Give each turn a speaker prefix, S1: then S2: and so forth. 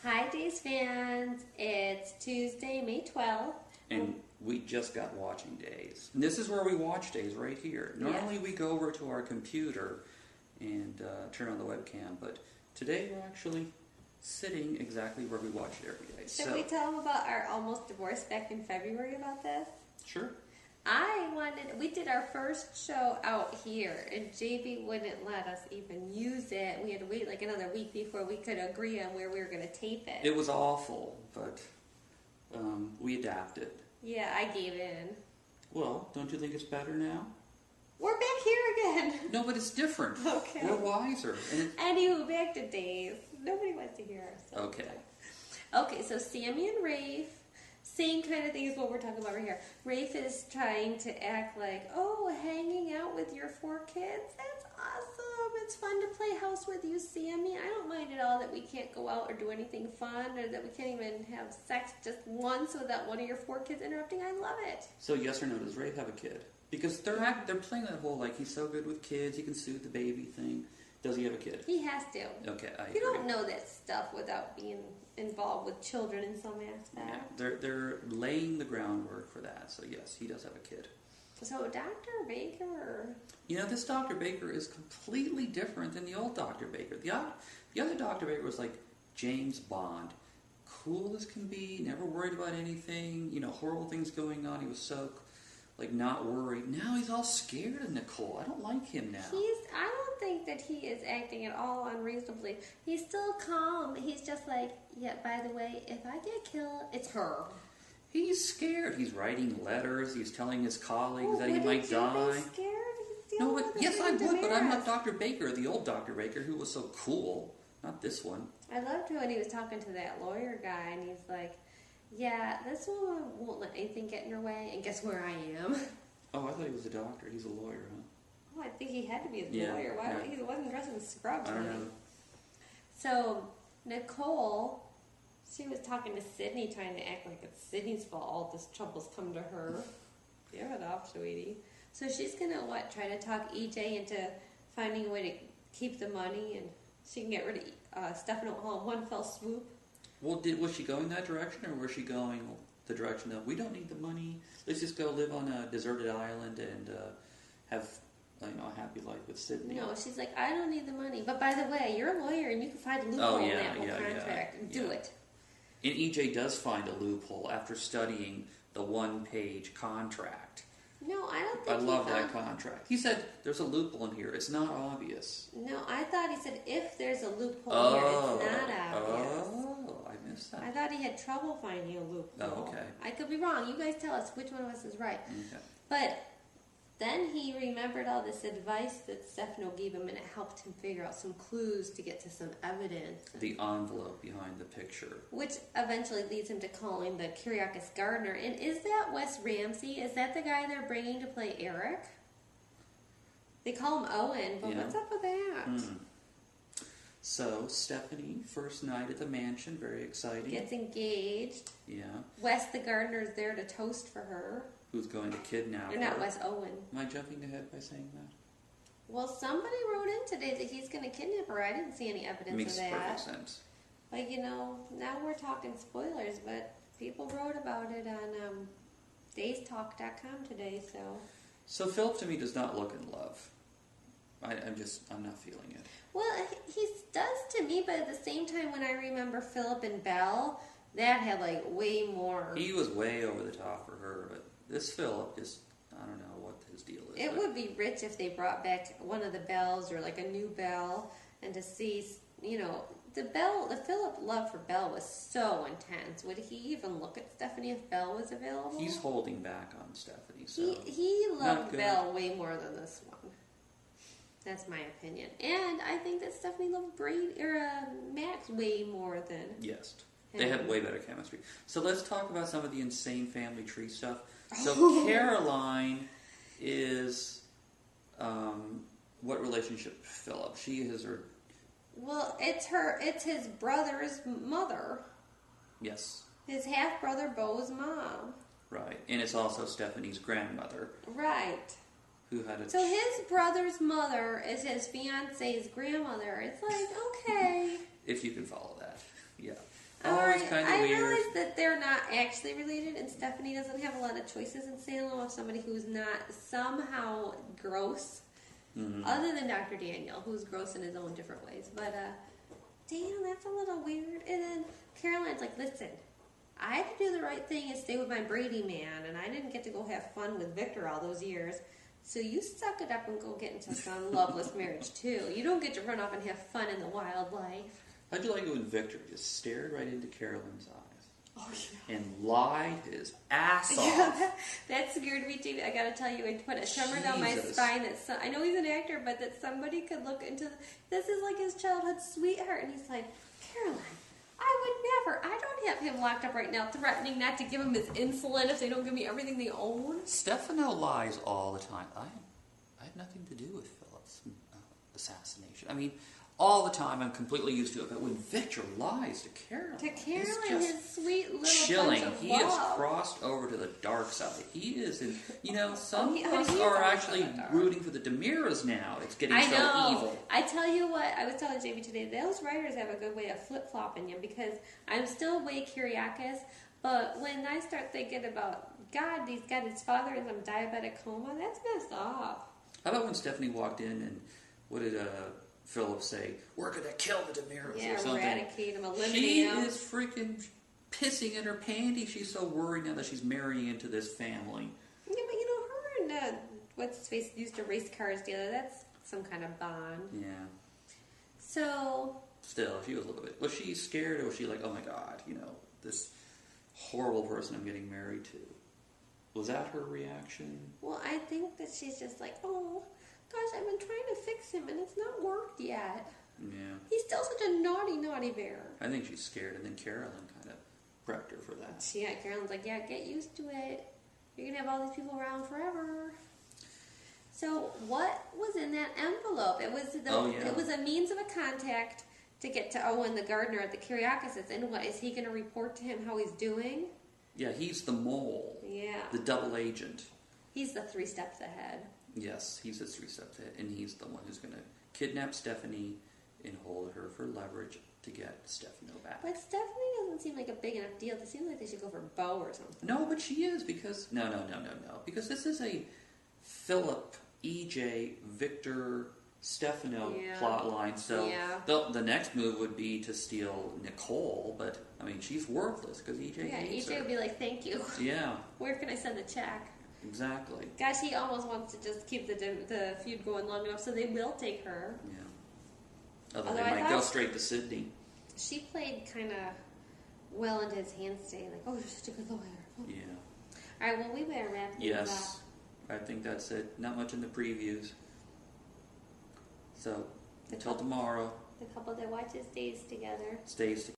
S1: Hi, Days fans. It's Tuesday, May 12th.
S2: And we just got watching Days. And this is where we watch Days, right here. Normally we go over to our computer and turn on the webcam, but today we're actually sitting exactly where we watch it every day.
S1: Should we tell them about our almost divorce back in February about this?
S2: Sure.
S1: We did our first show out here, and JB wouldn't let us even use it. We had to wait like another week before we could agree on where we were going to tape it.
S2: It was awful, but we adapted.
S1: Yeah, I gave in.
S2: Well, don't you think it's better now?
S1: We're back here again.
S2: No, but it's different.
S1: Okay.
S2: We're wiser.
S1: Anywho, back to Days. Nobody wants to hear us. Okay, so Sammy and Rafe, same kind of thing as what we're talking about right here. Rafe is trying to act like, oh, hanging out with your 4 kids? That's awesome. It's fun to play house with you, Sammy. I don't mind at all that we can't go out or do anything fun, or that we can't even have sex just once without one of your 4 kids interrupting. I love it.
S2: So yes or no, does Rafe have a kid? Because they're playing that whole, like, he's so good with kids, he can soothe the baby thing. Does he have a kid?
S1: He has to.
S2: Okay, I agree.
S1: You don't know that stuff without being involved with children in some aspect.
S2: Yeah, they're laying the groundwork for that. So yes, he does have a kid.
S1: So Dr. Baker...
S2: You know, this Dr. Baker is completely different than the old Dr. Baker. The other Dr. Baker was like James Bond. Cool as can be, never worried about anything, horrible things going on. He was so, not worried. Now he's all scared of Nicole. I don't like him now.
S1: I don't think that he is acting at all unreasonably. He's still calm. He's just like, yeah, by the way, if I get killed, it's her.
S2: He's scared. He's writing letters. He's telling his colleagues that he might die.
S1: He's scared?
S2: No, but yes, I would, but I'm not Dr. Baker, the old Dr. Baker, who was so cool. Not this one.
S1: I loved when he was talking to that lawyer guy, and he's like, yeah, this woman won't let anything get in her way, and guess where I am?
S2: Oh, I thought he was a doctor. He's a lawyer, huh?
S1: Oh, I think he had to be a lawyer. Why? Yeah. He wasn't dressed in scrubs.
S2: I don't know.
S1: So, Nicole, she was talking to Sydney, trying to act like it's Sydney's fault all this trouble's come to her. Give it up, sweetie. So she's going to, try to talk EJ into finding a way to keep the money, and she can get rid of Stefano all in one fell swoop.
S2: Well, was she going that direction, or was she going the direction of, we don't need the money, let's just go live on a deserted island and have a happy life with Sydney?
S1: No, she's like, I don't need the money. But by the way, you're a lawyer, and you can find a loophole in that whole contract and do it.
S2: And EJ does find a loophole after studying the one-page contract.
S1: No, I don't think
S2: I love that contract. He said, there's a loophole in here. It's not obvious.
S1: No, I thought he said, if there's a loophole here, it's not obvious.
S2: Oh, I missed that.
S1: I thought he had trouble finding a loophole.
S2: Oh, okay.
S1: I could be wrong. You guys tell us which one of us is right.
S2: Okay.
S1: But then he remembered all this advice that Stefano gave him, and it helped him figure out some clues to get to some evidence.
S2: The envelope behind the picture.
S1: Which eventually leads him to calling the Kiriakis gardener. And is that Wes Ramsey? Is that the guy they're bringing to play Eric? They call him Owen, but what's up with that?
S2: So, Stephanie, first night at the mansion, very exciting.
S1: Gets engaged.
S2: Yeah.
S1: Wes the gardener is there to toast for her.
S2: Who's going to kidnap her.
S1: Or not Wes, Owen.
S2: Am I jumping ahead by saying that?
S1: Well, somebody wrote in today that he's going to kidnap her. I didn't see any evidence of that.
S2: Makes perfect sense.
S1: But, now we're talking spoilers, but people wrote about it on daystalk.com today, so...
S2: So Philip, to me, does not look in love. I'm not feeling it.
S1: Well, he does to me, but at the same time, when I remember Philip and Belle, that had, way more...
S2: He was way over the top for her, but this Philip just, I don't know what his deal is.
S1: It would be rich if they brought back one of the Bells, or a new Belle, and to see, the Philip love for Belle was so intense. Would he even look at Stephanie if Belle was available?
S2: He's holding back on Stephanie, so...
S1: He loved Belle way more than this one. That's my opinion. And I think that Stephanie loved Max way more than...
S2: Yes. They had way better chemistry. So let's talk about some of the insane family tree stuff. So Caroline is... what relationship with Philip? She is her...
S1: Well, it's his brother's mother.
S2: Yes.
S1: His half-brother Beau's mom.
S2: Right. And it's also Stephanie's grandmother.
S1: Right.
S2: Who had a...
S1: So his brother's mother is his fiance's grandmother. It's like, okay.
S2: If you can follow that. Yeah. Always kind of weird.
S1: I realize that they're not actually related, and Stephanie doesn't have a lot of choices in Salem of somebody who's not somehow gross, other than Dr. Daniel, who's gross in his own different ways. But, damn, that's a little weird. And then Caroline's like, listen, I had to do the right thing and stay with my Brady man, and I didn't get to go have fun with Victor all those years. So you suck it up and go get into some loveless marriage, too. You don't get to run off and have fun in the wildlife.
S2: How'd you like it when Victor just stared right into Caroline's eyes?
S1: Oh, yeah.
S2: And lied his ass off.
S1: Yeah, that scared me too. I gotta tell you, it put a tremor down my spine. I know he's an actor, but that somebody could look into this is like his childhood sweetheart, and he's like, Caroline, I would never. I don't have him locked up right now, threatening not to give him his insulin if they don't give me everything they own.
S2: Stefano lies all the time. I had nothing to do with Philip's assassination. I mean, all the time I'm completely used to it, but when Victor lies to Caroline,
S1: his sweet little
S2: chilling.
S1: bunch of
S2: He
S1: love.
S2: has crossed over to the dark side. He is in, some of us
S1: he's
S2: are
S1: also
S2: actually rooting for the Demiras now. It's getting so evil.
S1: I tell you what, I was telling Jamie today, those writers have a good way of flip-flopping you, because I'm still way Kiriakis, but when I start thinking about, God, he's got his father in some diabetic coma, that's messed up.
S2: How about when Stephanie walked in and what did Philip say, we're going to kill the Demiras or something.
S1: Eradicate them, eliminate them.
S2: She is freaking pissing in her panties. She's so worried now that she's marrying into this family.
S1: Yeah, but her and, what's his face, used to race cars together. That's some kind of bond.
S2: Yeah.
S1: So...
S2: Still, she was a little bit... Was she scared, or was she like, oh my God, this horrible person I'm getting married to? Was that her reaction?
S1: Well, I think that she's just like, oh... Gosh, I've been trying to fix him, and it's not worked yet.
S2: Yeah.
S1: He's still such a naughty, naughty bear.
S2: I think she's scared, and then Carolyn kind of prepped her for that.
S1: Yeah, Carolyn's like, yeah, get used to it. You're going to have all these people around forever. So, what was in that envelope? It was a means of a contact to get to Owen, the gardener at the Kiriakis. And what, is he going to report to him how he's doing?
S2: Yeah, he's the mole.
S1: Yeah.
S2: The double agent.
S1: He's the 3 steps ahead.
S2: Yes, he's the 3 steps ahead, and he's the one who's going to kidnap Stephanie and hold her for leverage to get Stefano back.
S1: But Stephanie doesn't seem like a big enough deal. It seems like they should go for Bo or something.
S2: No, but she is, because... No. Because this is a Philip, EJ, Victor, Stefano plot line. So the next move would be to steal Nicole, but, I mean, she's worthless because EJ hates her.
S1: EJ would be like, thank you.
S2: Yeah.
S1: Where can I send the check?
S2: Exactly.
S1: Gosh, he almost wants to just keep the feud going long enough so they will take her.
S2: Yeah. Although they might go straight to Sydney.
S1: She played kind of well into his hands today. Like, oh, you're such a good lawyer. Oh.
S2: Yeah.
S1: All right, well, we better wrap things up.
S2: Yes. I think that's it. Not much in the previews. So, until tomorrow.
S1: The couple that watches Days together.
S2: Stays together.